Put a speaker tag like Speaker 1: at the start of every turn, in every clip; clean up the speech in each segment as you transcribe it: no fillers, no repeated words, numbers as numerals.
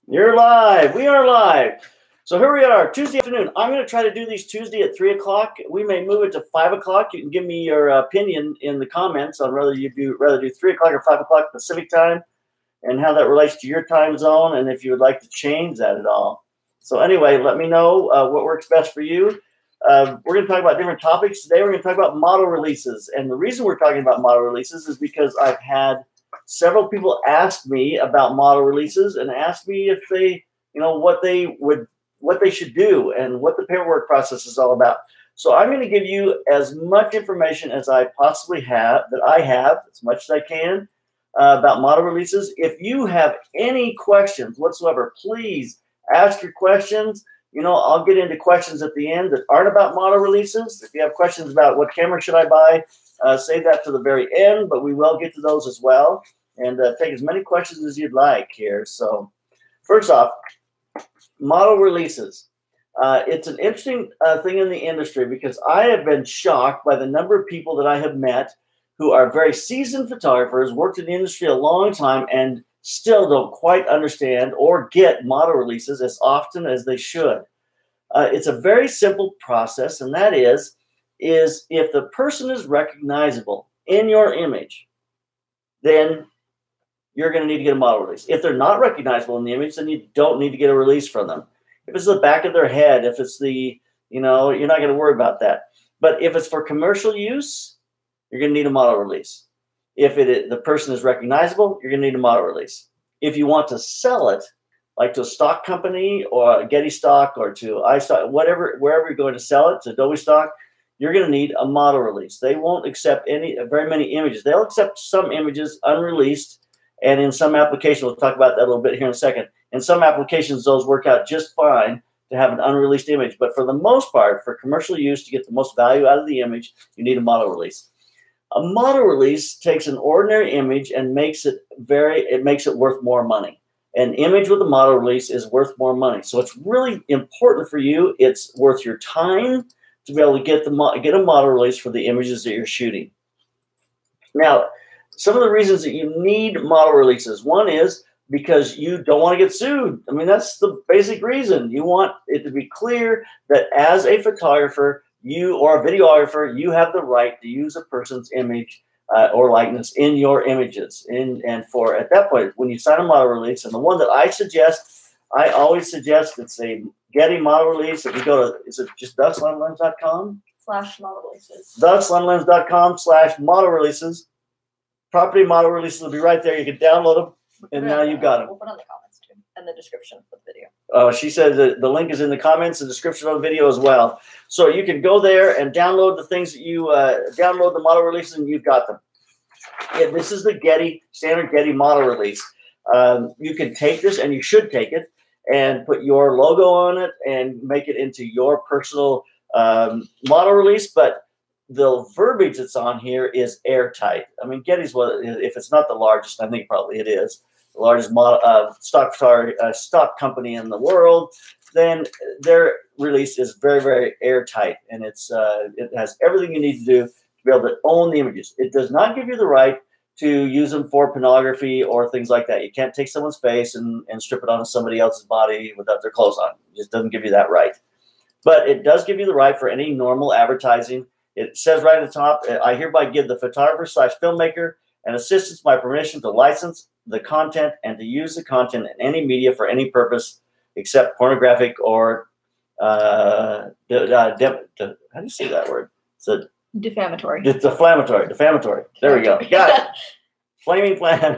Speaker 1: You're live. We are live. So here we are, Tuesday afternoon. I'm going to try to do these Tuesday at 3 o'clock. We may move it to 5 o'clock. You can give me your opinion in the comments on whether you rather do 3 o'clock or 5 o'clock Pacific time and how that relates to your time zone and if you would like to change that at all. So anyway, let me know what works best for you. We're going to talk about different topics. Today we're going to talk about model releases. And the reason we're talking about model releases is because I've had several people ask me about model releases and ask me if they, what they should do and what the paperwork process is all about. So I'm going to give you as much information as I possibly have, as much as I can, about model releases. If you have any questions whatsoever, please ask your questions. I'll get into questions at the end that aren't about model releases. If you have questions about what camera should I buy, save that to the very end, but we will get to those as well and take as many questions as you'd like here. So first off, model releases. It's an interesting thing in the industry because I have been shocked by the number of people that I have met who are very seasoned photographers, worked in the industry a long time, and still don't quite understand or get model releases as often as they should. It's a very simple process, and that is if the person is recognizable in your image, then you're going to need to get a model release. If they're not recognizable in the image, then you don't need to get a release from them. If it's the back of their head, if it's the, you're not going to worry about that. But if it's for commercial use, you're going to need a model release. If the person is recognizable, you're going to need a model release. If you want to sell it, like to a stock company or Getty stock or to iStock, wherever you're going to sell it, to Adobe stock, you're going to need a model release. They won't accept very many images. They'll accept some images unreleased, and in some applications, we'll talk about that a little bit here in a second. In some applications, those work out just fine to have an unreleased image. But for the most part, for commercial use, to get the most value out of the image, you need a model release. A model release takes an ordinary image and makes it worth more money. An image with a model release is worth more money. So it's really important for you. It's worth your time to be able to get a model release for the images that you're shooting. Now, some of the reasons that you need model releases. One is because you don't want to get sued. I mean, that's the basic reason. You want it to be clear that as a photographer, you or a videographer, you have the right to use a person's image or likeness in your images. And at that point, when you sign a model release, and the one that I always suggest, it's a Getty model release. If you go to, is it just theslantlens.com?
Speaker 2: /model releases.
Speaker 1: theslantlens.com/model releases. Property model releases will be right there. You can download them, and now you've got them.
Speaker 2: We'll put on the comments too, and the description of the video.
Speaker 1: Oh, she says that the link is in the comments and description of the video as well. So you can go there and download the things that you download the model releases, and you've got them. Yeah, this is the standard Getty model release. You can take this, and you should take it, and put your logo on it and make it into your personal model release, but the verbiage that's on here is airtight. I mean, Getty's if it's not the largest, I think probably it is the largest stock company in the world. Then their release is very, very airtight, and it has everything you need to do to be able to own the images. It does not give you the right to use them for pornography or things like that. You can't take someone's face and strip it onto somebody else's body without their clothes on. It just doesn't give you that right. But it does give you the right for any normal advertising. It says right at the top, I hereby give the photographer/filmmaker and assistants my permission to license the content and to use the content in any media for any purpose except pornographic or, how do you say that word?
Speaker 2: Defamatory.
Speaker 1: It's defamatory. There we go. Got it. Flaming flam.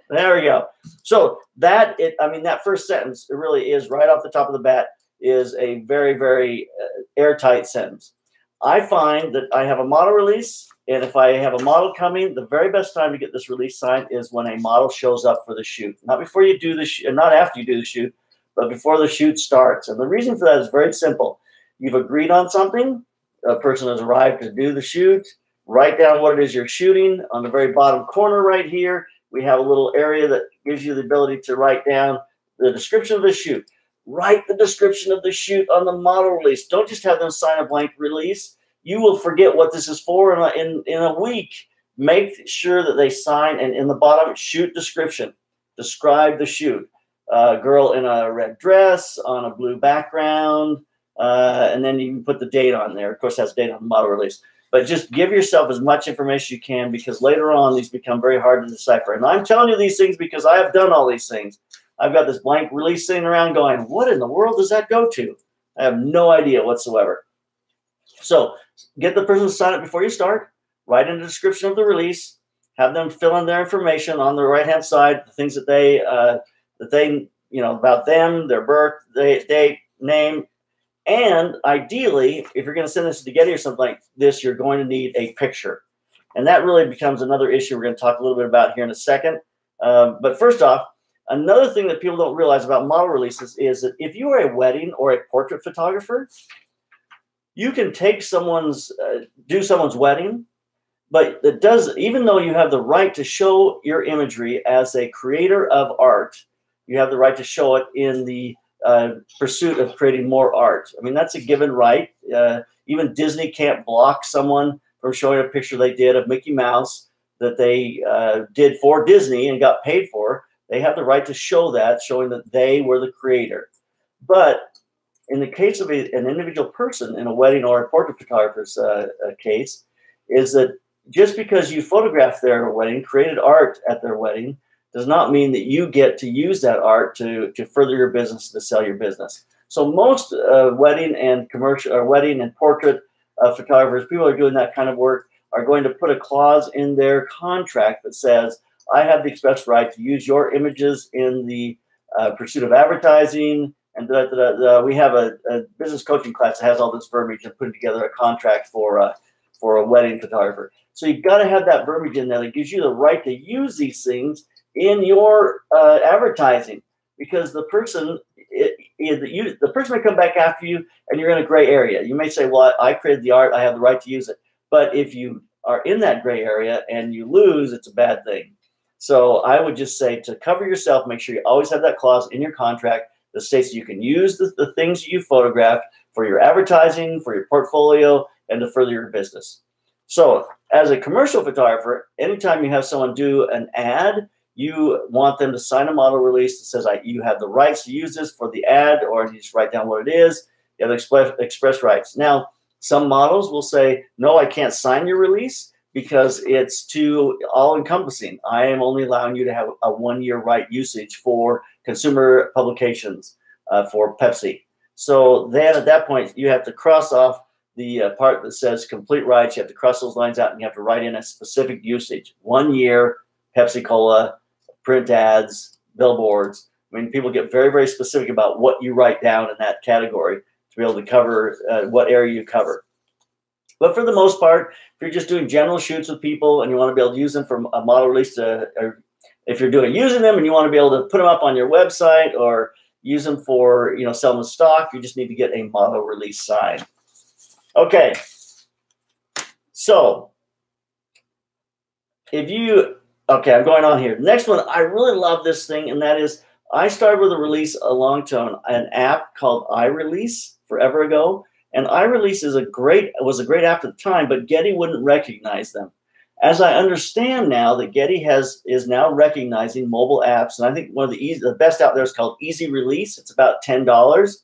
Speaker 1: There we go. So that first sentence, it really is right off the top of the bat, is a very, very airtight sentence. I find that I have a model release, and if I have a model coming, the very best time to get this release signed is when a model shows up for the shoot. Not before you do the shoot, not after you do the shoot, but before the shoot starts. And the reason for that is very simple. You've agreed on something. A person has arrived to do the shoot. Write down what it is you're shooting. On the very bottom corner right here, we have a little area that gives you the ability to write down the description of the shoot. Write the description of the shoot on the model release. Don't just have them sign a blank release. You will forget what this is for in a week. Make sure that they sign, and in the bottom, shoot description. Describe the shoot. girl in a red dress on a blue background, and then you can put the date on there. Of course, it has date on the model release. But just give yourself as much information you can, because later on these become very hard to decipher. And I'm telling you these things because I have done all these things. I've got this blank release sitting around going, what in the world does that go to? I have no idea whatsoever. So get the person to sign up before you start. Write in the description of the release. Have them fill in their information on the right-hand side, the things that they about them, their birth, date, name. And ideally, if you're going to send this to Getty or something like this, you're going to need a picture. And that really becomes another issue we're going to talk a little bit about here in a second. But first off, another thing that people don't realize about model releases is that if you are a wedding or a portrait photographer, you can take do someone's wedding, but it does, even though you have the right to show your imagery as a creator of art, you have the right to show it in the pursuit of creating more art. I mean, that's a given right. Even Disney can't block someone from showing a picture they did of Mickey Mouse that they did for Disney and got paid for. They have the right to show that, showing that they were the creator. But in the case of an individual person in a wedding or a portrait photographer's case, is that just because you photographed their wedding, created art at their wedding, does not mean that you get to use that art to further your business, to sell your business. So most wedding and commercial or wedding and portrait photographers, people who are doing that kind of work, are going to put a clause in their contract that says, I have the express right to use your images in the pursuit of advertising. And we have a business coaching class that has all this verbiage and putting together a contract for a wedding photographer. So you've got to have that verbiage in there that gives you the right to use these things in your advertising, because the person may come back after you and you're in a gray area. You may say, well, I created the art, I have the right to use it. But if you are in that gray area and you lose, it's a bad thing. So I would just say, to cover yourself, make sure you always have that clause in your contract that states you can use the things you photographed for your advertising, for your portfolio, and to further your business. So as a commercial photographer, anytime you have someone do an ad, you want them to sign a model release that says, you have the rights to use this for the ad, or you just write down what it is. You have express rights. Now, some models will say, no, I can't sign your release because it's too all-encompassing. I am only allowing you to have a one-year right usage for consumer publications for Pepsi. So then at that point, you have to cross off the part that says complete rights. You have to cross those lines out, and you have to write in a specific usage. 1 year, Pepsi-Cola, print ads, billboards. I mean, people get very, very specific about what you write down in that category to be able to cover what area you cover. But for the most part, if you're just doing general shoots with people and you want to be able to use them for a model release, or if you're using them and you want to be able to put them up on your website or use them for selling the stock, you just need to get a model release sign. Okay, so I'm going on here. Next one, I really love this thing, and that is, I started with a release a long time, an app called iRelease forever ago. And iRelease was a great app at the time, but Getty wouldn't recognize them. As I understand now, that Getty is now recognizing mobile apps, and I think one of the best out there is called Easy Release. It's about $10,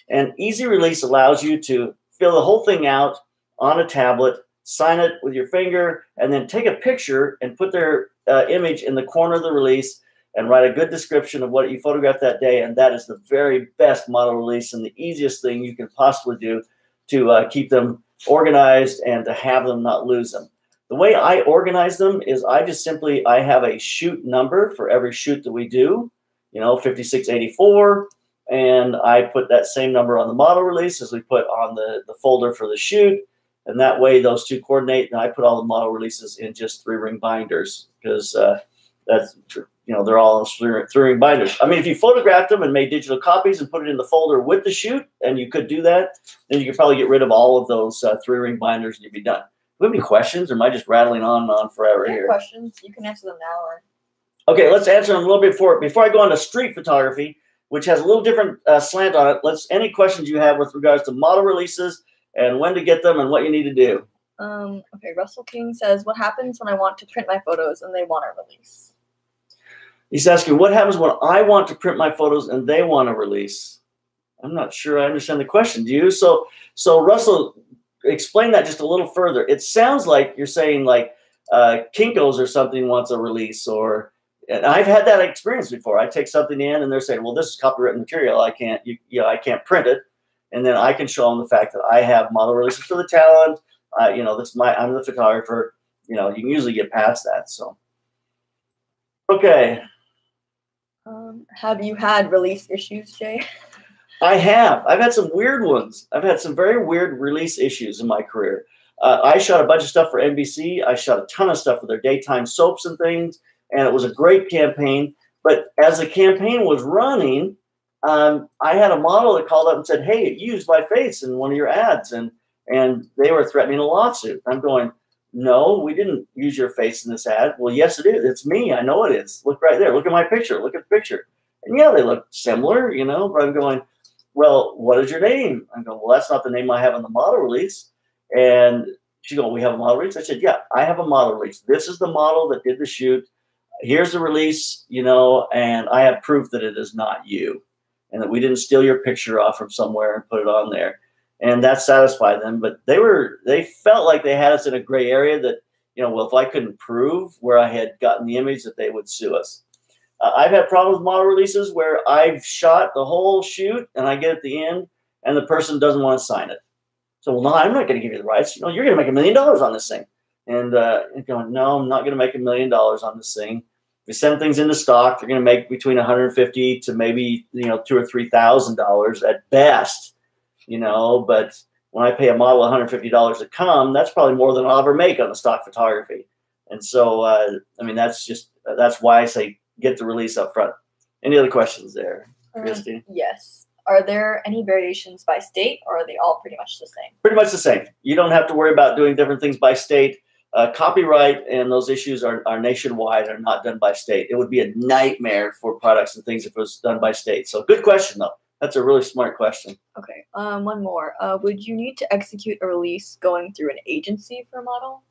Speaker 1: and Easy Release allows you to fill the whole thing out on a tablet, sign it with your finger, and then take a picture and put their image in the corner of the release and write a good description of what you photographed that day. And that is the very best model release and the easiest thing you can possibly do to keep them organized and to have them not lose them. The way I organize them is I have a shoot number for every shoot that we do, 5684, and I put that same number on the model release as we put on the folder for the shoot. And that way those two coordinate, and I put all the model releases in just 3-ring binders, because that's, they're all 3-ring binders. I mean, if you photographed them and made digital copies and put it in the folder with the shoot, and you could do that, then you could probably get rid of all of those 3-ring binders and you'd be done. Do you have any questions, or am I just rattling on and on forever here?
Speaker 2: Questions. You can answer them now. Or...
Speaker 1: Okay, let's answer them a little bit before I go on to street photography, which has a little different slant on it. Any questions you have with regards to model releases and when to get them and what you need to do.
Speaker 2: Okay, Russell King says, what happens when I want to print my photos and they want a release?
Speaker 1: He's asking, what happens when I want to print my photos and they want to release? I'm not sure I understand the question. Do you? So Russell, explain that just a little further. It sounds like you're saying like Kinko's or something wants a release, or and I've had that experience before. I take something in and they're saying, well, this is copyrighted material. I can't, I can't print it. And then I can show them the fact that I have model releases for the talent. I'm the photographer. You can usually get past that. So, okay.
Speaker 2: Have you had release issues, Jay?
Speaker 1: I have. I've had some weird ones. I've had some very weird release issues in my career. I shot a bunch of stuff for NBC. I shot a ton of stuff for their daytime soaps and things, and it was a great campaign. But as the campaign was running, I had a model that called up and said, hey, you used my face in one of your ads, and they were threatening a lawsuit. I'm going, no, we didn't use your face in this ad. Well, yes, it is. It's me. I know it is. Look right there. Look at my picture. Look at the picture. And yeah, they look similar, but I'm going, well, what is your name? I'm going, well, that's not the name I have on the model release. And she goes, we have a model release? I said, yeah, I have a model release. This is the model that did the shoot. Here's the release, and I have proof that it is not you and that we didn't steal your picture off from somewhere and put it on there. And that satisfied them. But they felt like they had us in a gray area that, well, if I couldn't prove where I had gotten the image, that they would sue us. I've had problems with model releases where I've shot the whole shoot and I get at the end and the person doesn't want to sign it. So, well, no, I'm not going to give you the rights. You're going to make $1 million on this thing. And going, no, I'm not going to make $1 million on this thing. If we send things into stock, they're going to make between $150 to maybe, $2,000 or $3,000 at best, but when I pay a model $150 to come, that's probably more than I'll ever make on the stock photography. And so, that's why I say get the release up front. Any other questions there, Christy?
Speaker 2: Yes. Are there any variations by state, or are they all pretty much the same?
Speaker 1: Pretty much the same. You don't have to worry about doing different things by state. Copyright and those issues are nationwide, are not done by state. It would be a nightmare for products and things if it was done by state. So good question, though. That's a really smart question.
Speaker 2: Okay. One more. Would you need to execute a release going through an agency for a model?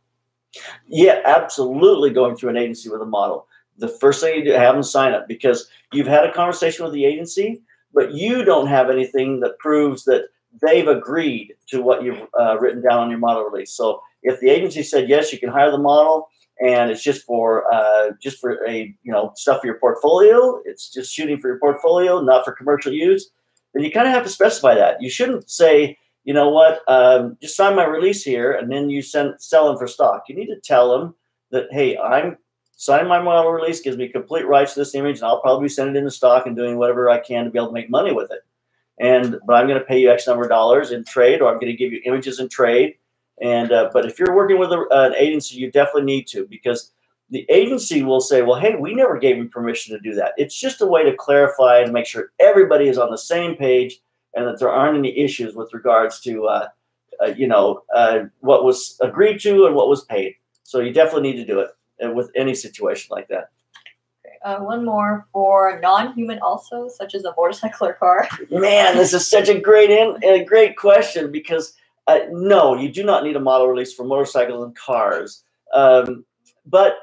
Speaker 1: Yeah, absolutely going through an agency with a model. The first thing you do, have them sign up, because you've had a conversation with the agency, but you don't have anything that proves that they've agreed to what you've written down on your model release. So if the agency said, yes, you can hire the model, and it's just for a, stuff for your portfolio, it's just shooting for your portfolio, not for commercial use, then you kind of have to specify that. You shouldn't say, you know what, just sign my release here, and then you sell them for stock. You need to tell them that, hey, I'm signing my model release, gives me complete rights to this image, and I'll probably send it into stock and doing whatever I can to be able to make money with it. But I'm going to pay you X number of dollars in trade, or I'm going to give you images in trade. But if you're working with an agency, you definitely need to, because the agency will say, well, hey, we never gave you permission to do that. It's just a way to clarify and make sure everybody is on the same page and that there aren't any issues with regards to, what was agreed to and what was paid. So you definitely need to do it with any situation like that.
Speaker 2: Okay, one more for non-human also, such as a motorcycle or car.
Speaker 1: Man, this is such a great question, because no, you do not need a model release for motorcycles and cars. But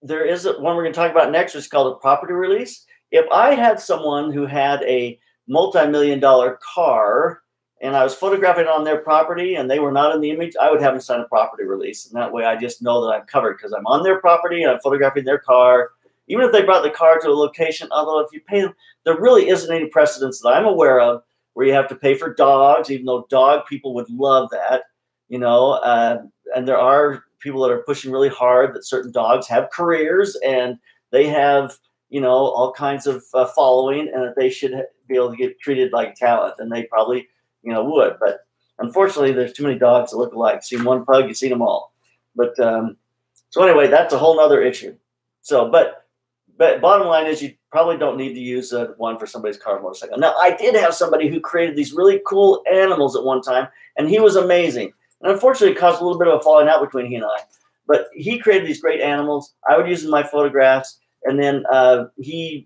Speaker 1: there is one we're going to talk about next, which is called a property release. If I had someone who had a multi-million-dollar car and I was photographing on their property and they were not in the image, I would have them sign a property release. And that way I just know that I'm covered, because I'm on their property and I'm photographing their car. Even if they brought the car to a location, although if you pay them, there really isn't any precedence that I'm aware of where you have to pay for dogs, even though dog people would love that, and there are people that are pushing really hard that certain dogs have careers and they have, all kinds of following, and that they should be able to get treated like talent, and they probably, would. But unfortunately, there's too many dogs that look alike. Seen one pug, you've seen them all. But so anyway, that's a whole nother issue. So, but bottom line is, you probably don't need to use one for somebody's car or motorcycle. Now, I did have somebody who created these really cool animals at one time, and he was amazing. And unfortunately, it caused a little bit of a falling out between he and I. But he created these great animals. I would use them in my photographs, and then he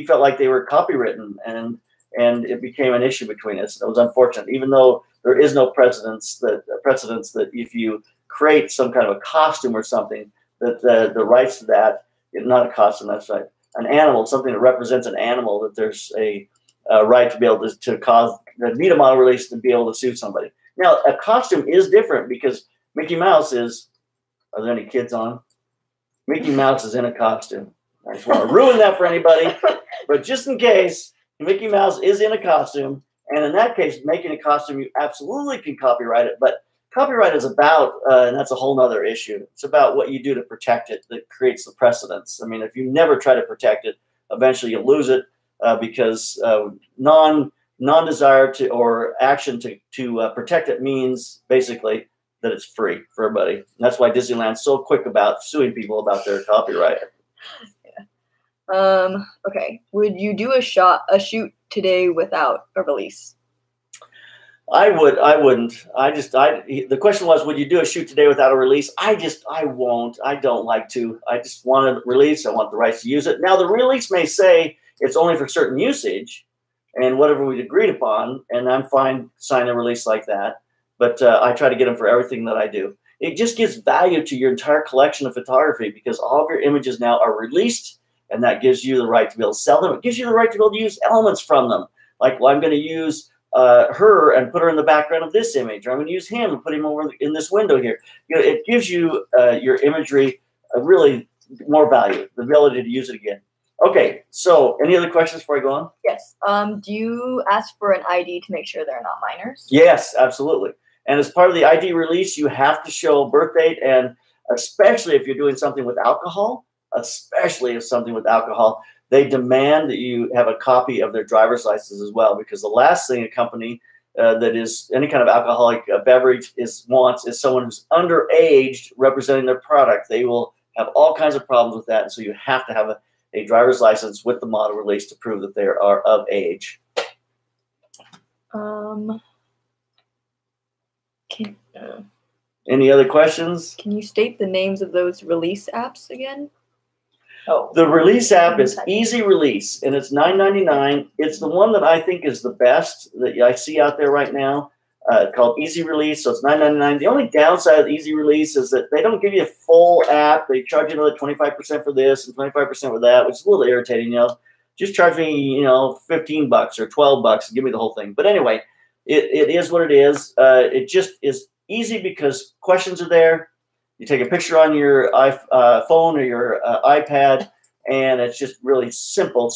Speaker 1: felt like they were copywritten, and it became an issue between us. It was unfortunate, even though there is no precedence that if you create some kind of a costume or something, that the rights to that, not a costume, that's right. an animal, something that represents an animal, that there's a right to be able to cause need a model release to be able to sue somebody. Now, a costume is different because Mickey Mouse is. Are there any kids on? Mickey Mouse is in a costume. I just want to ruin that for anybody, but just in case, Mickey Mouse is in a costume, and in that case, making a costume, you absolutely can copyright it. But copyright is about, and that's a whole nother issue. It's about what you do to protect it that creates the precedence. I mean, if you never try to protect it, eventually you'll lose it because non-desire to or action to protect it means basically that it's free for everybody. And that's why Disneyland's so quick about suing people about their copyright.
Speaker 2: Yeah. Okay. Would you do a shoot today without a release?
Speaker 1: I wouldn't. The question was, would you do a shoot today without a release? I won't. I don't like to. I just want a release. I want the rights to use it. Now, the release may say it's only for certain usage and whatever we've agreed upon, and I'm fine signing a release like that. But I try to get them for everything that I do. It just gives value to your entire collection of photography because all of your images now are released, and that gives you the right to be able to sell them. It gives you the right to be able to use elements from them. Like, well, I'm going to use her and put her in the background of this image, or I'm going to use him and put him over in this window here. You know, it gives you your imagery really more value, the ability to use it again. Okay, so any other questions before I go on?
Speaker 2: Yes. Do you ask for an ID to make sure they're not minors?
Speaker 1: Yes, absolutely. And as part of the ID release, you have to show birth date, and especially if you're doing something with alcohol, they demand that you have a copy of their driver's license as well, because the last thing a company that is any kind of alcoholic beverage wants is someone who's underage representing their product. They will have all kinds of problems with that, and so you have to have a driver's license with the model release to prove that they are of age. Any other questions?
Speaker 2: Can you state the names of those release apps again?
Speaker 1: Oh, the release app is Easy Release, and it's $9.99. It's the one that I think is the best that I see out there right now, called Easy Release. So it's $9.99. The only downside of Easy Release is that they don't give you a full app. They charge you another 25% for this and 25% for that, which is a little irritating. You know, just charge me, $15 or $12 and give me the whole thing. But anyway, it is what it is. It just is easy because questions are there. You take a picture on your iPhone or your iPad, and it's just really simple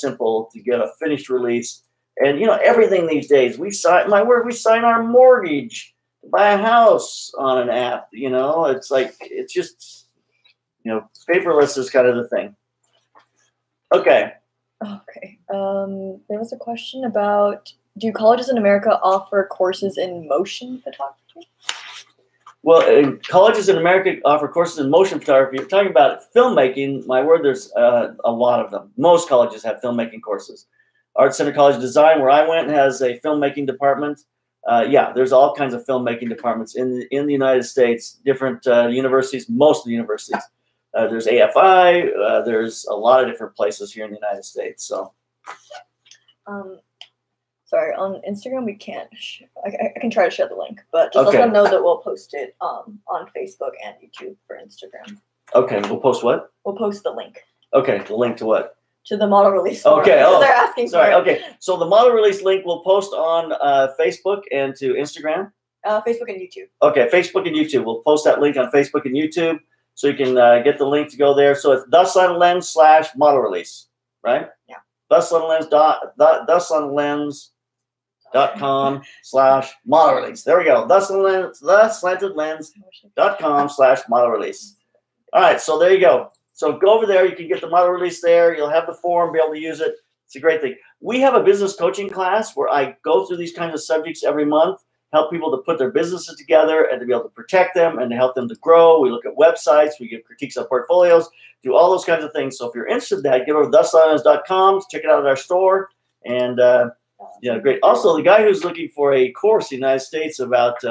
Speaker 1: to get a finished release. And, everything these days, we sign our mortgage to buy a house on an app. It's like, it's just, paperless is kind of the thing. Okay.
Speaker 2: Okay. There was a question about, do colleges in America offer courses in motion photography?
Speaker 1: Well, colleges in America offer courses in motion photography. You're talking about filmmaking. My word, there's a lot of them. Most colleges have filmmaking courses. Art Center College of Design, where I went, has a filmmaking department. Yeah, there's all kinds of filmmaking departments in the United States, different universities, most of the universities. There's AFI. There's a lot of different places here in the United States. So,
Speaker 2: sorry, on Instagram we can't. I can try to share the link, but just let them know that we'll post it on Facebook and YouTube for Instagram.
Speaker 1: Okay, we'll post what?
Speaker 2: We'll post the link.
Speaker 1: Okay, the link to what?
Speaker 2: To the model release.
Speaker 1: Okay.
Speaker 2: Oh, they're asking.
Speaker 1: Sorry.
Speaker 2: For it.
Speaker 1: Okay, so the model release link we'll post on Facebook and to Instagram.
Speaker 2: Facebook and YouTube.
Speaker 1: Okay, Facebook and YouTube. We'll post that link on Facebook and YouTube, so you can get the link to go there. So it's theslanted_model release, right?
Speaker 2: Yeah.
Speaker 1: theslanted.com/model release. There we go. theslantedlens.com/model release. All right, so there you go. So go over there. You can get the model release there. You'll have the form, be able to use it. It's a great thing. We have a business coaching class where I go through these kinds of subjects every month, help people to put their businesses together and to be able to protect them and to help them to grow. We look at websites. We give critiques of portfolios, do all those kinds of things. So if you're interested in that, get over to theslanted.com, check it out at our store. And, great. Also, the guy who's looking for a course in the United States about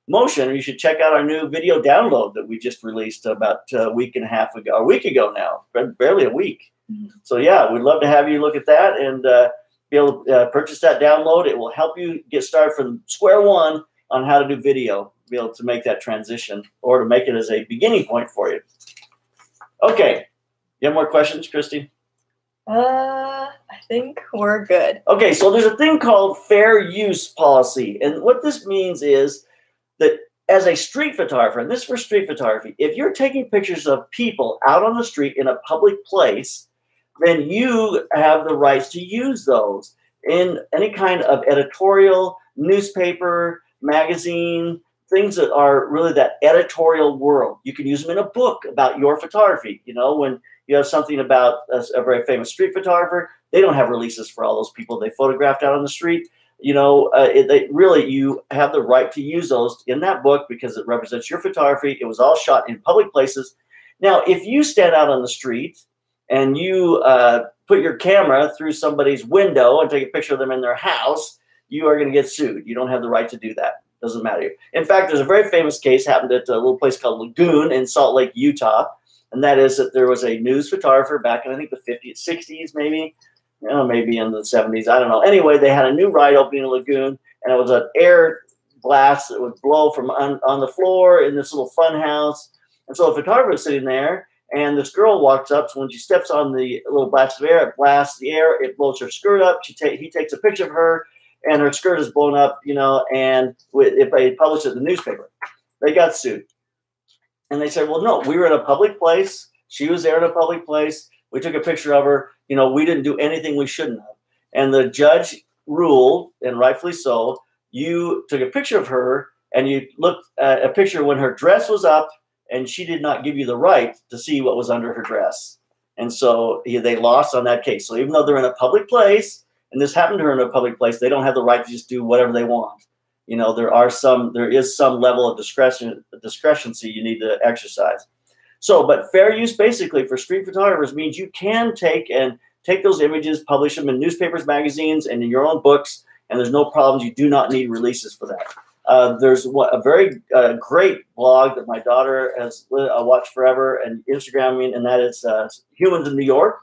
Speaker 1: motion, you should check out our new video download that we just released about a week and a half ago, a week ago now, barely a week. Mm-hmm. So yeah, we'd love to have you look at that and be able to purchase that download. It will help you get started from square one on how to do video, be able to make that transition or to make it as a beginning point for you. Okay. You have more questions, Christy?
Speaker 2: I think we're good.
Speaker 1: Okay, so there's a thing called fair use policy. And what this means is that as a street photographer, and this is for street photography, if you're taking pictures of people out on the street in a public place, then you have the rights to use those in any kind of editorial, newspaper, magazine, things that are really that editorial world. You can use them in a book about your photography. You know, when you have something about a very famous street photographer, they don't have releases for all those people they photographed out on the street. You know, really, you have the right to use those in that book because it represents your photography. It was all shot in public places. Now, if you stand out on the street and you put your camera through somebody's window and take a picture of them in their house, you are going to get sued. You don't have the right to do that. Doesn't matter. In fact, there's a very famous case happened at a little place called Lagoon in Salt Lake, Utah. And that is that there was a news photographer back in, I think, the 50s, 60s, maybe. You know, maybe in the 70s. I don't know. Anyway, they had a new ride opening in Lagoon, and it was an air blast that would blow from on the floor in this little fun house. And so the photographer was sitting there, and this girl walks up. So when she steps on the little blast of air, it blasts the air. It blows her skirt up. He takes a picture of her, and her skirt is blown up, you know, and if they published it in the newspaper, they got sued. And they said, well, no, we were in a public place. She was there in a public place. We took a picture of her. You know, we didn't do anything we shouldn't have. And the judge ruled, and rightfully so, you took a picture of her and you looked at a picture when her dress was up and she did not give you the right to see what was under her dress. And so they lost on that case. So even though they're in a public place, and this happened to her in a public place, they don't have the right to just do whatever they want. You know, there is some level of discretion you need to exercise. So, but fair use basically for street photographers means you can take those images, publish them in newspapers, magazines, and in your own books, and there's no problems. You do not need releases for that. There's a very great blog that my daughter has watched forever and Instagramming, and that is Humans in New York.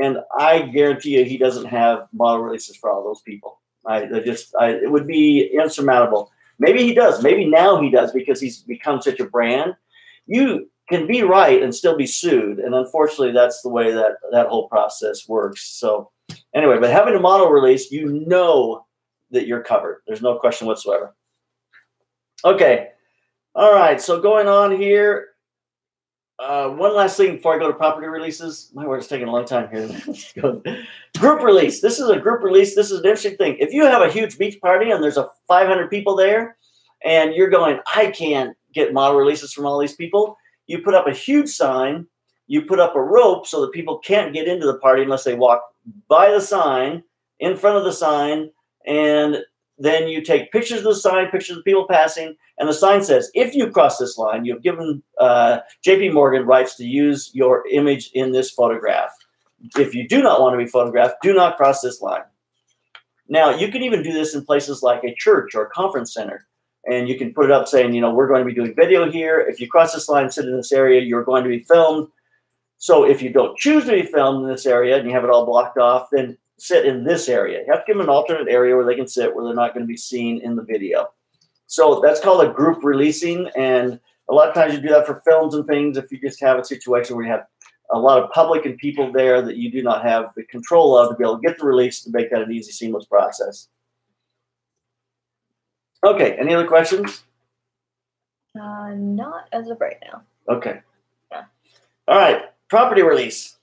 Speaker 1: And I guarantee you he doesn't have model releases for all those people. It would be insurmountable. Maybe he does. Maybe now he does because he's become such a brand. You can be right and still be sued. And unfortunately, that's the way that whole process works. So anyway, but having a model release, you know that you're covered. There's no question whatsoever. Okay. All right. So going on here. One last thing before I go to property releases. My word, it's taking a long time here. Group release. This is a group release. This is an interesting thing. If you have a huge beach party and there's 500 people there and you're going, I can't get model releases from all these people, you put up a huge sign. You put up a rope so that people can't get into the party unless they walk by the sign, in front of the sign, and then you take pictures of the sign, pictures of people passing, and the sign says, if you cross this line, you've given JP Morgan rights to use your image in this photograph. If you do not want to be photographed, do not cross this line. Now, you can even do this in places like a church or a conference center. And you can put it up saying, you know, we're going to be doing video here. If you cross this line, sit in this area, you're going to be filmed. So if you don't choose to be filmed in this area and you have it all blocked off, then sit in this area. You have to give them an alternate area where they can sit, where they're not going to be seen in the video. So that's called a group releasing. And a lot of times you do that for films and things if you just have a situation where you have a lot of public and people there that you do not have the control of to be able to get the release to make that an easy, seamless process. Okay, any other questions?
Speaker 2: Not as of right now.
Speaker 1: Okay.
Speaker 2: Yeah.
Speaker 1: All right, property release.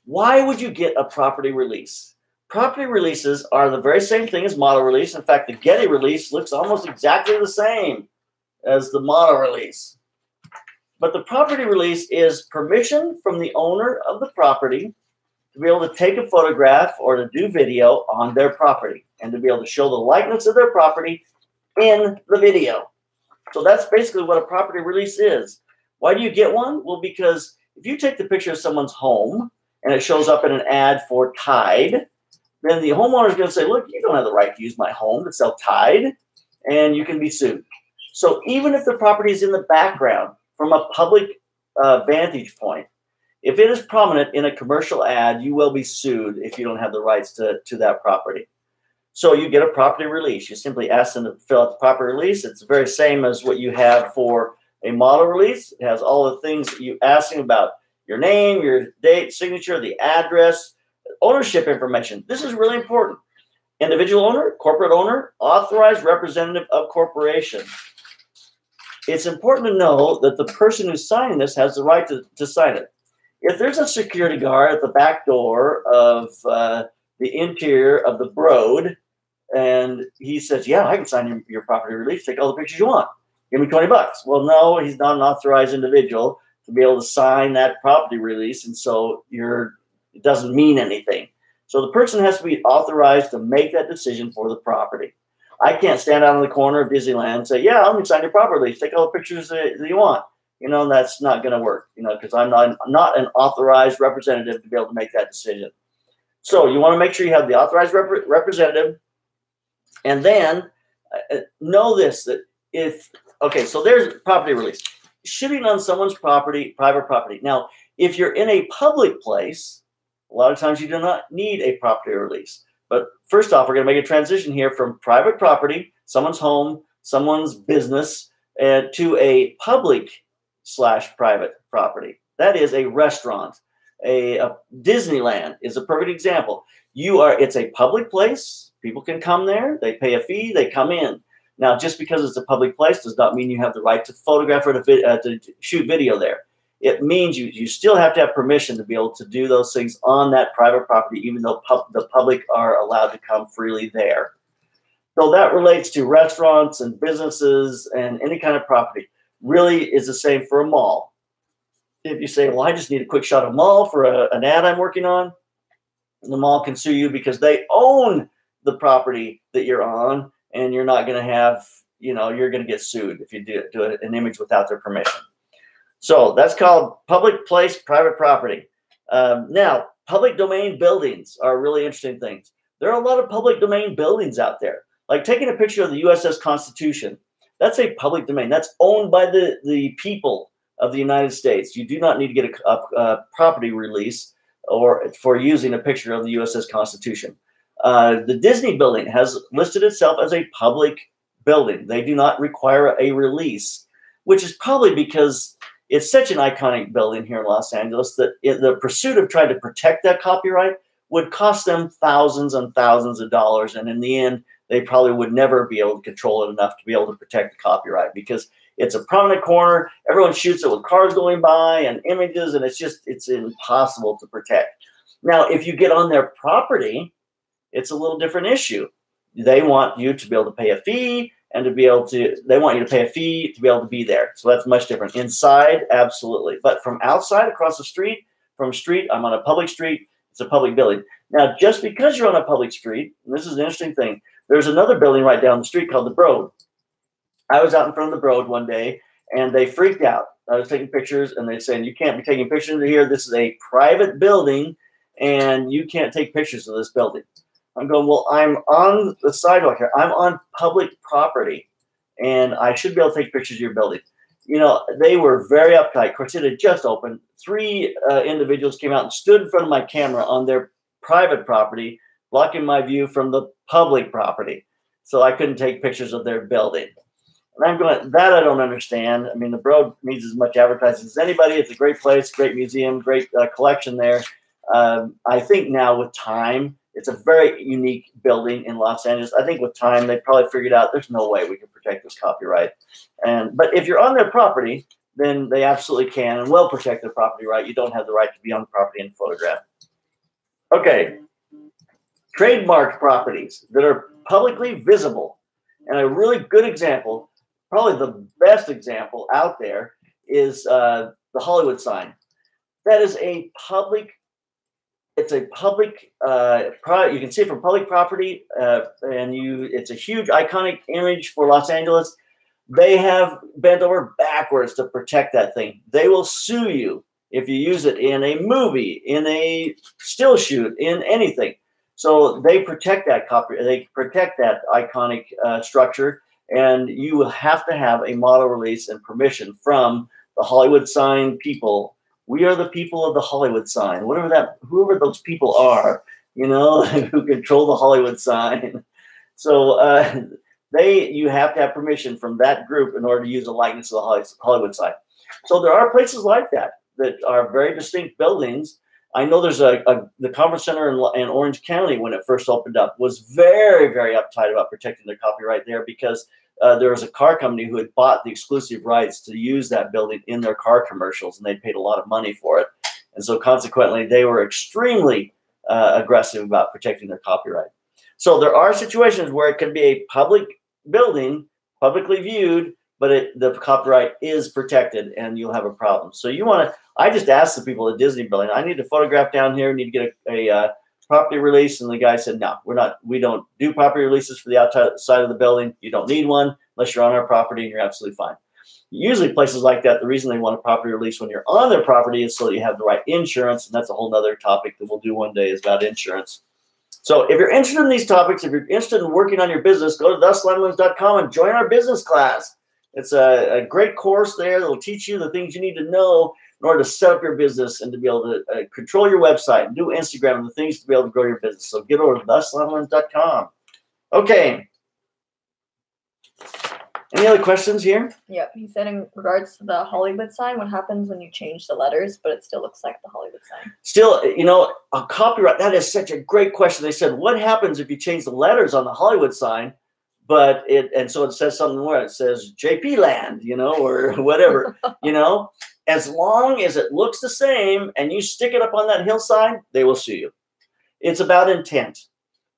Speaker 1: Why would you get a property release? Property releases are the very same thing as model release. In fact, the Getty release looks almost exactly the same as the model release. But the property release is permission from the owner of the property to be able to take a photograph or to do video on their property and to be able to show the likeness of their property in the video. So that's basically what a property release is. Why do you get one? Well, because if you take the picture of someone's home and it shows up in an ad for Tide, then the homeowner is going to say, look, you don't have the right to use my home to sell Tide, and you can be sued. So even if the property is in the background from a public vantage point, if it is prominent in a commercial ad, you will be sued if you don't have the rights to that property. So you get a property release. You simply ask them to fill out the property release. It's the very same as what you have for a model release. It has all the things that you ask them about: your name, your date, signature, the address, ownership information. This is really important. Individual owner, corporate owner, authorized representative of corporation. It's important to know that the person who's signing this has the right to sign it. If there's a security guard at the back door of the interior of the Broad, and he says, yeah, I can sign your property release, take all the pictures you want. Give me $20. Well, no, he's not an authorized individual to be able to sign that property release, and so it doesn't mean anything. So the person has to be authorized to make that decision for the property. I can't stand out on the corner of Disneyland and say, yeah, I'm going to sign your property release, take all the pictures that you want. That's not going to work, because I'm not an authorized representative to be able to make that decision. So you want to make sure you have the authorized representative. And then know this, that so there's property release. Shooting on someone's property, private property. Now, if you're in a public place, a lot of times you do not need a property release. But first off, we're going to make a transition here from private property, someone's home, someone's business, to a public/private property. That is a restaurant. A Disneyland is a perfect example. It's a public place. People can come there. They pay a fee. They come in. Now, just because it's a public place does not mean you have the right to photograph or to shoot video there. It means you still have to have permission to be able to do those things on that private property, even though the public are allowed to come freely there. So that relates to restaurants and businesses and any kind of property. Really is the same for a mall. If you say, well, I just need a quick shot of mall for an ad I'm working on, the mall can sue you because they own the property that you're on, and you're not going to have, you're going to get sued if you do an image without their permission. So that's called public place, private property. Now, public domain buildings are really interesting things. There are a lot of public domain buildings out there. Like taking a picture of the USS Constitution. That's a public domain. That's owned by the people of the United States. You do not need to get a property release for using a picture of the USS Constitution. The Disney building has listed itself as a public building. They do not require a release, which is probably because it's such an iconic building here in Los Angeles that the pursuit of trying to protect that copyright would cost them thousands and thousands of dollars. And in the end, they probably would never be able to control it enough to be able to protect the copyright because it's a prominent corner. Everyone shoots it with cars going by and images, and it's impossible to protect. Now, if you get on their property, it's a little different issue. They want you to be able to pay a fee and they want you to pay a fee to be able to be there. So that's much different. Inside, absolutely. But from outside, across the street, I'm on a public street, it's a public building. Now, just because you're on a public street, and this is an interesting thing, there's another building right down the street called the Broad. I was out in front of the Broad one day, and they freaked out. I was taking pictures, and they said, you can't be taking pictures of here. This is a private building, and you can't take pictures of this building. I'm going, well, I'm on the sidewalk here. I'm on public property, and I should be able to take pictures of your building. They were very uptight. Of course, it had just opened. 3 individuals came out and stood in front of my camera on their private property, blocking my view from the public property. So I couldn't take pictures of their building. And I'm going, that I don't understand. I mean, the Broad needs as much advertising as anybody. It's a great place, great museum, great collection there. I think now with time, it's a very unique building in Los Angeles. I think with time, they probably figured out there's no way we can protect this copyright. But if you're on their property, then they absolutely can and will protect their property right. You don't have the right to be on the property and photograph. Okay. Trademark properties that are publicly visible. And a really good example, probably the best example out there, is the Hollywood sign. That is a public. It's a public you can see it from public property, it's a huge iconic image for Los Angeles. They have bent over backwards to protect that thing. They will sue you if you use it in a movie, in a still shoot, in anything. So they protect that copy. They protect that iconic structure, and you will have to have a model release and permission from the Hollywood sign people. We are the people of the Hollywood sign. Whoever those people are, who control the Hollywood sign. So you have to have permission from that group in order to use a likeness of the Hollywood sign. So there are places like that are very distinct buildings, I know there's the Conference Center in Orange County, when it first opened up, was very, very uptight about protecting their copyright there, because there was a car company who had bought the exclusive rights to use that building in their car commercials, and they paid a lot of money for it. And so consequently, they were extremely aggressive about protecting their copyright. So there are situations where it can be a public building, publicly viewed, but the copyright is protected, and you'll have a problem. So you want to, I just asked the people at Disney building, I need to photograph down here, need to get a property release, and the guy said, no, we don't do property releases for the outside of the building. You don't need one unless you're on our property, and you're absolutely fine. Usually places like that, the reason they want a property release when you're on their property is so that you have the right insurance, and that's a whole other topic that we'll do one day, is about insurance. So if you're interested in these topics, if you're interested in working on your business, go to theslanted.com and join our business class. It's a great course there that will teach you the things you need to know in order to set up your business and to be able to control your website and do Instagram and the things to be able to grow your business. So get over to theslanted.com. Okay. Any other questions here?
Speaker 2: Yep. He said in regards to the Hollywood sign, what happens when you change the letters, but it still looks like the Hollywood sign? Still,
Speaker 1: you know, a copyright, that is such a great question. They said, what happens if you change the letters on the Hollywood sign, but and so it says something where it says JP Land, you know, or whatever, you know, as long as it looks the same and you stick it up on that hillside, they will sue you. It's about intent.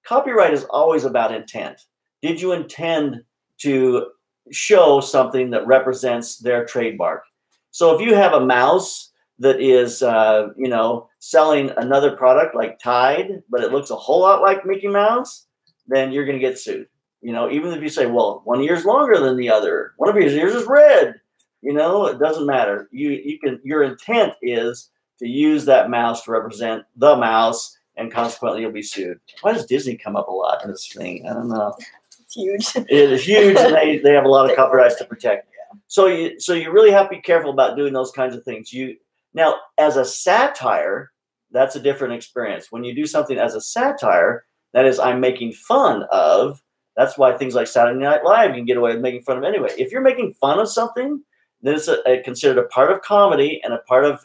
Speaker 1: Copyright is always about intent. Did you intend to show something that represents their trademark? So if you have a mouse that is, you know, selling another product like Tide, but it looks a whole lot like Mickey Mouse, then you're going to get sued. You know, even if you say, well, one ear's longer than the other, one of your ears is red, you know, it doesn't matter. Your intent is to use that mouse to represent the mouse, and consequently you'll be sued. Why does Disney come up a lot in this thing? I don't know.
Speaker 2: It's huge.
Speaker 1: It is huge, and they have a lot of copyrights to protect. Yeah. So you really have to be careful about doing those kinds of things. Now, as a satire, that's a different experience. When you do something as a satire, that is, I'm making fun of. That's why things like Saturday Night Live you can get away with making fun of anyway. If you're making fun of something, then it's considered a part of comedy and a part of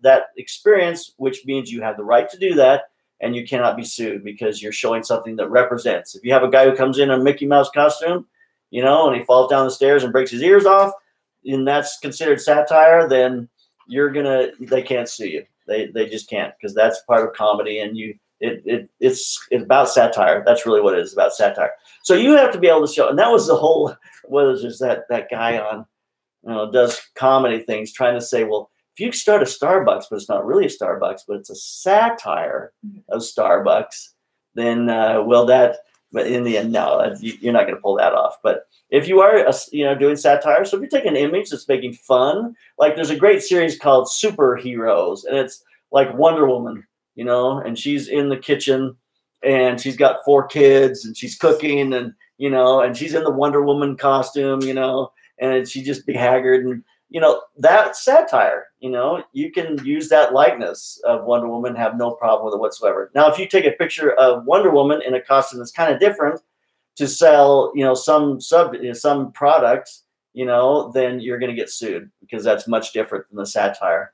Speaker 1: that experience, which means you have the right to do that, and you cannot be sued because you're showing something that represents. If you have a guy who comes in a Mickey Mouse costume, you know, and he falls down the stairs and breaks his ears off, and that's considered satire, then they can't sue you. They just can't, because that's part of comedy, and it's about satire. That's really what it is, about satire. So you have to be able to show, and that was the whole, what is just that guy on, you know, does comedy things trying to say, well, if you start a Starbucks, but it's not really a Starbucks, but it's a satire of Starbucks, then, but in the end, no, you're not going to pull that off. But if you are, you know, doing satire, so if you take an image that's making fun, like there's a great series called Superheroes, and it's like Wonder Woman, you know, and she's in the kitchen, and she's got 4 kids, and she's cooking, and, you know, and she's in the Wonder Woman costume, you know, and she just be haggard, and, you know, that's satire. You know, you can use that likeness of Wonder Woman, have no problem with it whatsoever. Now, if you take a picture of Wonder Woman in a costume that's kind of different to sell, you know, some products, you know, then you're going to get sued, because that's much different than the satire.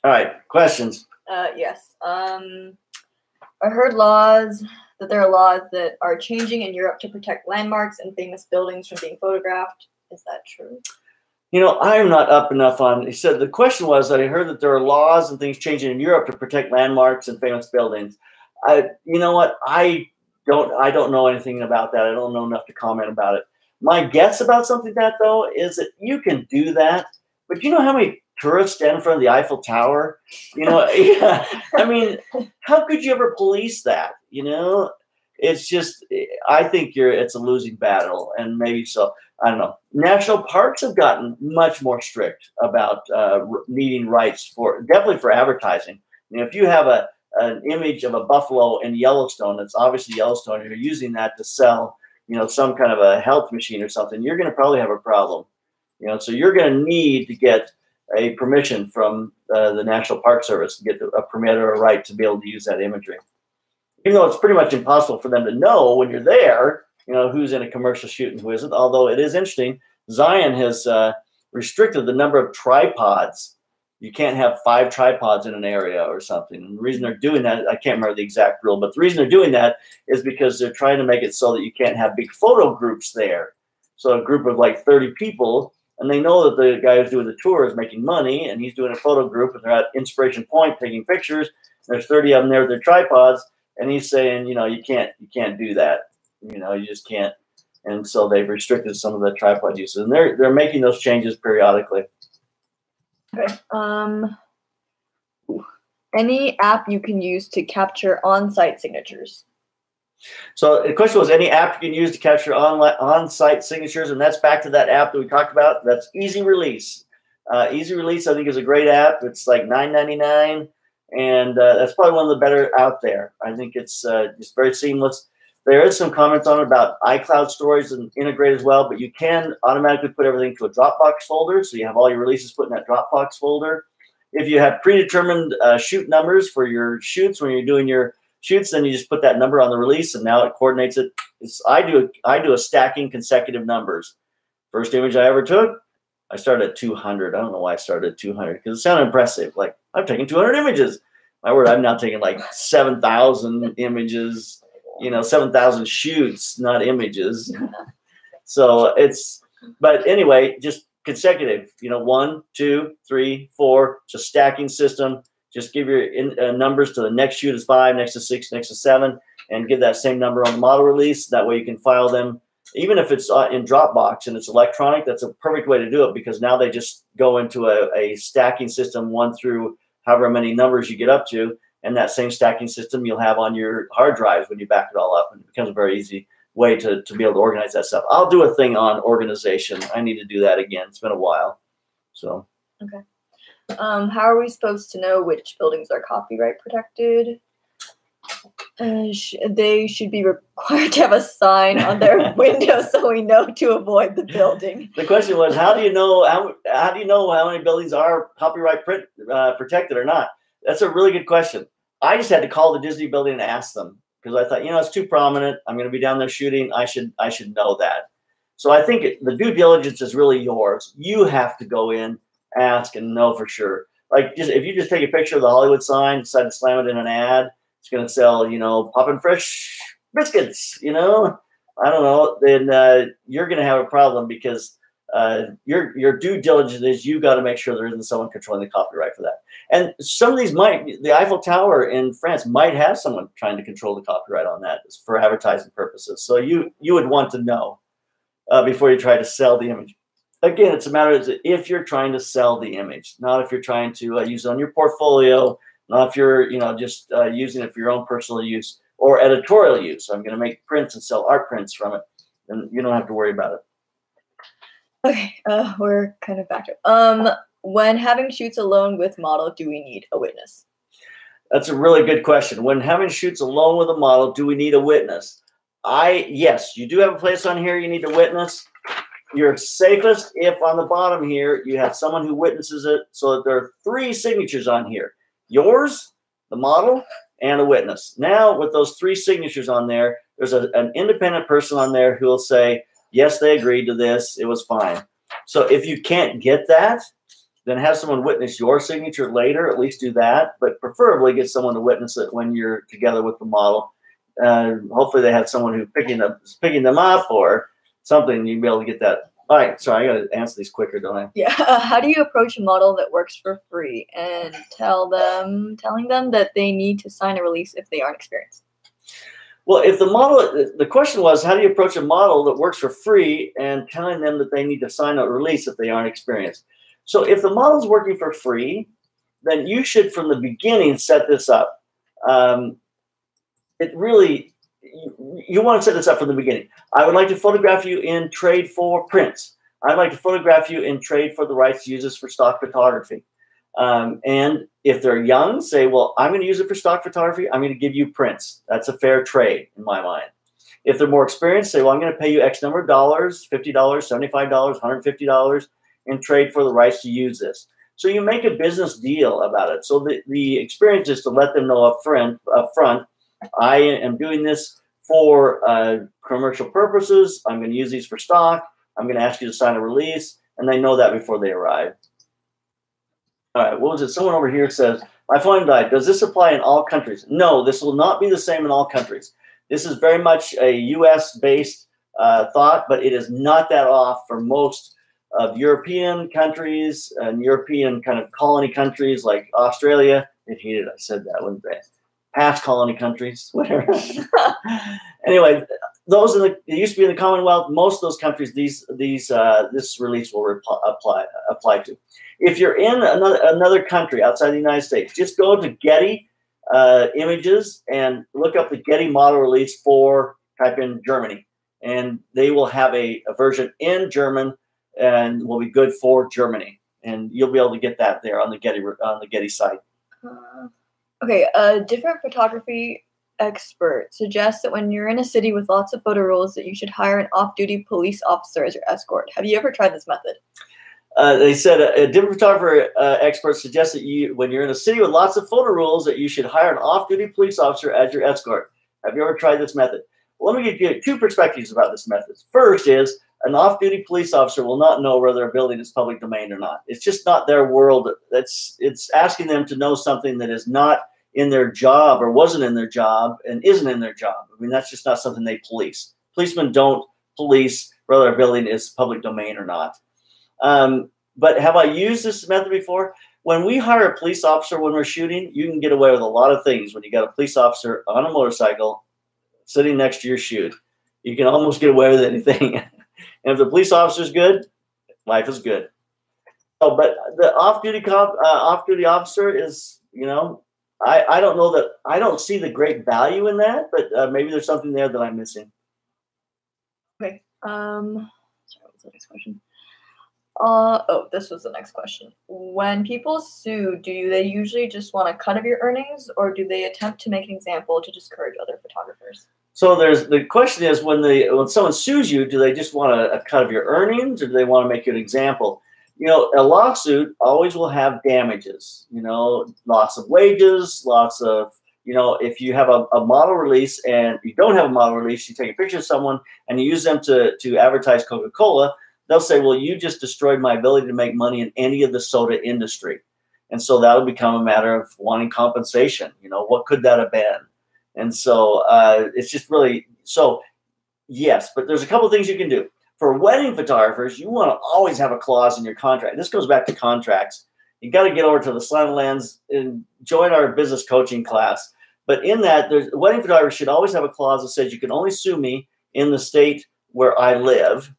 Speaker 1: All right, questions?
Speaker 2: Yes. I heard that there are laws that are changing in Europe to protect landmarks and famous buildings from being photographed. Is that true?
Speaker 1: You know, I'm not up enough on. He said the question was that I heard that there are laws and things changing in Europe to protect landmarks and famous buildings. You know what? I don't know anything about that. I don't know enough to comment about it. My guess about something like that, though, is that you can do that, but you know how many tourists stand in front of the Eiffel Tower? You know, yeah, I mean, how could you ever police that? You know, it's just, I think it's a losing battle, and maybe so. I don't know. National parks have gotten much more strict about needing rights definitely for advertising. You know, if you have an image of a buffalo in Yellowstone, it's obviously Yellowstone, and you're using that to sell, you know, some kind of a health machine or something, you're going to probably have a problem. You know, so you're going to need to get a permission from the National Park Service to get a permit or a right to be able to use that imagery. Even though it's pretty much impossible for them to know when you're there, you know, who's in a commercial shoot and who isn't. Although it is interesting, Zion has restricted the number of tripods you can't have 5 tripods in an area or something. And the reason they're doing that, I can't remember the exact rule, but the reason they're doing that is because they're trying to make it so that you can't have big photo groups there. So a group of like 30 people, and they know that the guy who's doing the tour is making money, and he's doing a photo group, and they're at Inspiration Point taking pictures. There's 30 of them there with their tripods, and he's saying, you know, you can't do that. You know, you just can't. And so they've restricted some of the tripod uses, and they're making those changes periodically.
Speaker 2: Okay. Any app you can use to capture on-site signatures?
Speaker 1: So the question was, any app you can use to capture on-site signatures, and that's back to that app that we talked about. That's Easy Release. Easy Release, I think, is a great app. It's like $9.99, and that's probably one of the better out there. I think it's just very seamless. There is some comments on it about iCloud storage and integrate as well, but you can automatically put everything to a Dropbox folder, so you have all your releases put in that Dropbox folder. If you have predetermined shoot numbers for your shoots when you're doing your shoots, then you just put that number on the release, and now it coordinates it. I do a stacking consecutive numbers. First image I ever took, I started at 200. I don't know why I started at 200 because it sounded impressive. Like, I've taken 200 images. My word, I've now taken like 7,000 images. You know, 7,000 shoots, not images. So but anyway, just consecutive, you know, 1, 2, 3, 4, it's a stacking system. Just give your numbers to the next shoot is 5, next to 6, next to 7, and give that same number on the model release. That way you can file them, even if it's in Dropbox and it's electronic. That's a perfect way to do it, because now they just go into a stacking system, 1 through however many numbers you get up to. And that same stacking system you'll have on your hard drives when you back it all up, and it becomes a very easy way to be able to organize that stuff. I'll do a thing on organization. I need to do that again. It's been a while. So.
Speaker 2: Okay. How are we supposed to know which buildings are copyright protected? They should be required to have a sign on their window so we know to avoid the building.
Speaker 1: The question was, how do you know how many buildings are copyright protected or not? That's a really good question. I just had to call the Disney building and ask them, because I thought, you know, it's too prominent. I'm going to be down there shooting. I should know that. So I think the due diligence is really yours. You have to go in, ask, and know for sure. Like, if you just take a picture of the Hollywood sign, decide to slam it in an ad, it's going to sell, you know, Poppin' Fresh biscuits, you know, I don't know, then you're going to have a problem, because your due diligence is you got to make sure there isn't someone controlling the copyright for that. And some of these the Eiffel Tower in France might have someone trying to control the copyright on that for advertising purposes. So you would want to know before you try to sell the image. Again, it's a matter of if you're trying to sell the image, not if you're trying to use it on your portfolio, not if you're, you know, just using it for your own personal use or editorial use. I'm going to make prints and sell art prints from it, and you don't have to worry about it.
Speaker 2: Okay, we're kind of back to when having shoots alone with model, do we need a witness?
Speaker 1: That's a really good question. When having shoots alone with a model, do we need a witness? Yes, you do have a place on here you need a witness. You're safest if on the bottom here you have someone who witnesses it, so that there are 3 signatures on here: yours, the model, and a witness. Now, with those 3 signatures on there, there's an independent person on there who will say, yes, they agreed to this, it was fine. So if you can't get that, then have someone witness your signature later. At least do that, but preferably get someone to witness it when you're together with the model. Hopefully they have someone who's picking them up or something. You'll be able to get that. All right, sorry, I got to answer these quicker, don't I?
Speaker 2: Yeah. How do you approach a model that works for free and telling them that they need to sign a release if they aren't experienced?
Speaker 1: Well, if the question was, how do you approach a model that works for free and telling them that they need to sign a release if they aren't experienced? So if the model's working for free, then you should, from the beginning, set this up. You want to set this up from the beginning. I would like to photograph you in trade for prints. I'd like to photograph you in trade for the rights to use this for stock photography. And if they're young, say, well, I'm going to use it for stock photography. I'm going to give you prints. That's a fair trade in my mind. If they're more experienced, say, well, I'm going to pay you X number of dollars, $50, $75, $150 in trade for the rights to use this. So you make a business deal about it. So the experience is to let them know up front, I am doing this for commercial purposes. I'm going to use these for stock. I'm going to ask you to sign a release, and they know that before they arrive. All right, what was it? Someone over here says, my phone died. Does this apply in all countries? No, this will not be the same in all countries. This is very much a U.S.-based thought, but it is not that off for most of European countries and European kind of colony countries like Australia. If you did, I said that, wouldn't they? Past colony countries, whatever. Anyway, those in the, it used to be in the Commonwealth. Most of those countries, this release will apply to. If you're in another country outside the United States, just go to Getty Images and look up the Getty model release for, type in Germany, and they will have a version in German and will be good for Germany. And you'll be able to get that there on the Getty site.
Speaker 2: Okay, a different photography expert suggests that when you're in a city with lots of photo rolls that you should hire an off-duty police officer as your escort. Have you ever tried this method?
Speaker 1: They said a different photographer expert suggests that when you're in a city with lots of photo rolls, that you should hire an off-duty police officer as your escort. Have you ever tried this method? Well, let me give you two perspectives about this method. First is an off-duty police officer will not know whether a building is public domain or not. It's just not their world. It's asking them to know something that is not in their job or wasn't in their job and isn't in their job. I mean, that's just not something they police. Policemen don't police whether a building is public domain or not. But have I used this method before? When we hire a police officer when we're shooting, you can get away with a lot of things when you got a police officer on a motorcycle sitting next to your shoot. You can almost get away with anything. And if the police officer is good, life is good. Oh, but the off-duty officer is, you know, I don't know that, I don't see the great value in that, but maybe there's something there that I'm missing.
Speaker 2: Okay. Sorry, what's the next question? Oh, this was the next question. When people sue, do they usually just want a cut of your earnings, or do they attempt to make an example to discourage other photographers?
Speaker 1: So the question is, when someone sues you, do they just want a cut of your earnings, or do they want to make you an example? You know, a lawsuit always will have damages. You know, loss of wages, lots of, you know, if you have a model release and you don't have a model release, you take a picture of someone and you use them to advertise Coca-Cola, they'll say, well, you just destroyed my ability to make money in any of the soda industry. And so that'll become a matter of wanting compensation. You know, what could that have been? And so it's just really, so yes, but there's a couple of things you can do. For wedding photographers, you want to always have a clause in your contract. This goes back to contracts. You got to get over to the Slanted Lens and join our business coaching class. But in that, wedding photographers should always have a clause that says you can only sue me in the state where I live,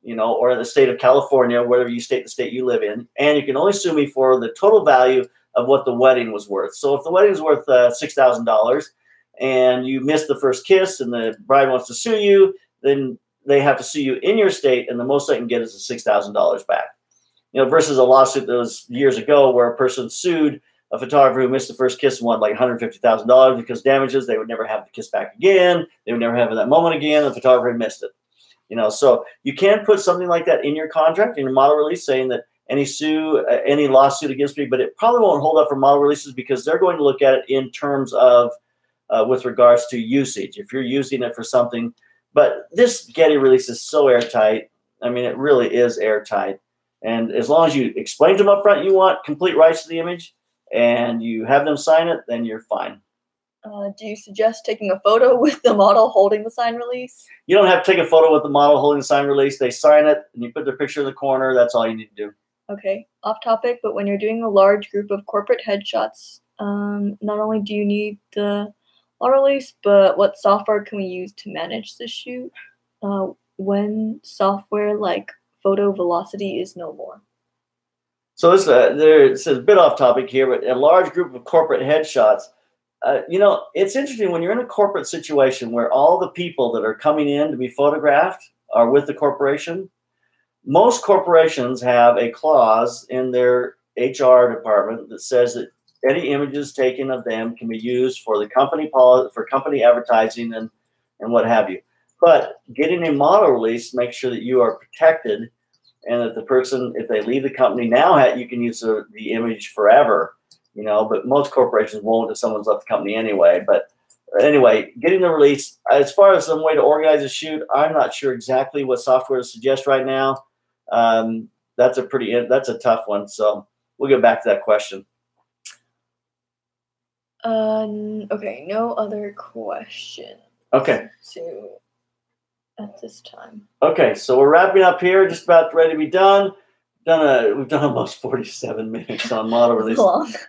Speaker 1: you know, or in the state of California, whatever you state the state you live in, and you can only sue me for the total value of what the wedding was worth. So if the wedding is worth $6,000 and you missed the first kiss and the bride wants to sue you, then they have to sue you in your state, and the most they can get is the $6,000 back. You know, versus a lawsuit that was years ago where a person sued a photographer who missed the first kiss and won like $150,000 because damages. They would never have the kiss back again. They would never have that moment again. The photographer had missed it. You know, so you can put something like that in your contract, in your model release, saying that any lawsuit against me, but it probably won't hold up for model releases because they're going to look at it in terms of with regards to usage. If you're using it for something, but this Getty release is so airtight. I mean, it really is airtight. And as long as you explain to them up front you want complete rights to the image and you have them sign it, then you're fine.
Speaker 2: Do you suggest taking a photo with the model holding the sign release?
Speaker 1: You don't have to take a photo with the model holding the sign release. They sign it and you put their picture in the corner. That's all you need to do. Okay,
Speaker 2: off topic, but when you're doing a large group of corporate headshots, not only do you need the model release, but what software can we use to manage the shoot when software like Photo Velocity is no more?
Speaker 1: So this it's a bit off topic here, but a large group of corporate headshots. You know, it's interesting when you're in a corporate situation where all the people that are coming in to be photographed are with the corporation. Most corporations have a clause in their HR department that says that any images taken of them can be used for the company policy, for company advertising and what have you. But getting a model release makes sure that you are protected and that the person, if they leave the company now, you can use the image forever. You know, but most corporations won't if someone's left the company anyway. But anyway, getting the release, as far as some way to organize a shoot, I'm not sure exactly what software to suggest right now. That's a tough one. So we'll get back to that question.
Speaker 2: Okay, no other questions.
Speaker 1: Okay.
Speaker 2: At this time.
Speaker 1: Okay, so we're wrapping up here, just about ready to be done. We've done almost 47 minutes on model release.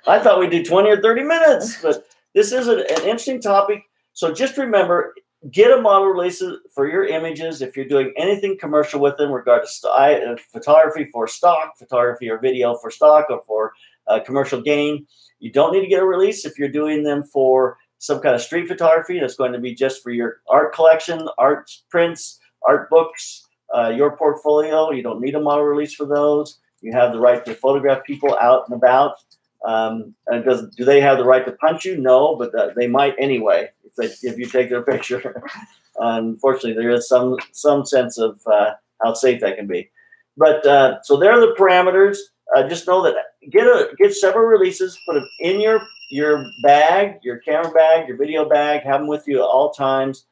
Speaker 1: I thought we'd do 20 or 30 minutes, but this is an interesting topic. So just remember, get a model release for your images if you're doing anything commercial with them, regard to photography for stock, photography or video for stock or for commercial gain. You don't need to get a release if you're doing them for some kind of street photography. That's going to be just for your art collection, art prints, art books, your portfolio. You don't need a model release for those. You have the right to photograph people out and about. And do they have the right to punch you? No, but they might anyway if you take their picture. Unfortunately, there is some sense of how safe that can be. But so there are the parameters. Just know that get several releases, put them in your bag, your camera bag, your video bag, have them with you at all times.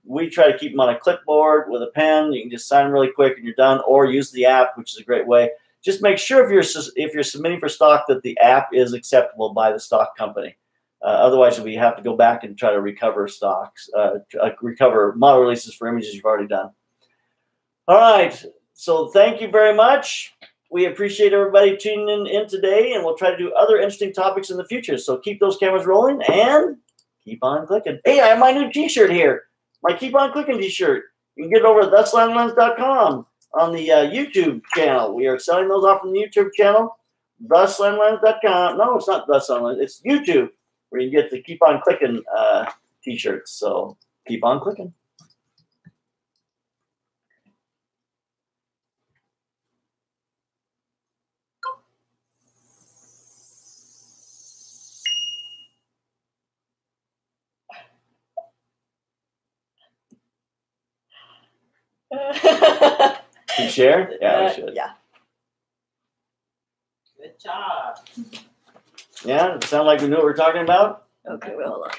Speaker 1: We try to keep them on a clipboard with a pen. You can just sign them really quick and you're done, or use the app, which is a great way. Just make sure if you're submitting for stock that the app is acceptable by the stock company. Otherwise, we have to go back and try to recover stocks, recover model releases for images you've already done. All right. So thank you very much. We appreciate everybody tuning in today, and we'll try to do other interesting topics in the future. So keep those cameras rolling and keep on clicking. Hey, I have my new t-shirt here. My Keep On Clicking t-shirt. You can get it over at theslantlens.com on the YouTube channel. We are selling those off on the YouTube channel. Theslantlens.com. No, it's not theslantlens. It's YouTube, where you get the Keep On Clicking t-shirts. So keep on clicking. You share? Yeah, we should.
Speaker 2: Yeah.
Speaker 3: Good job.
Speaker 1: Yeah, does it sound like we knew what we were talking about?
Speaker 2: Okay, well, hold on.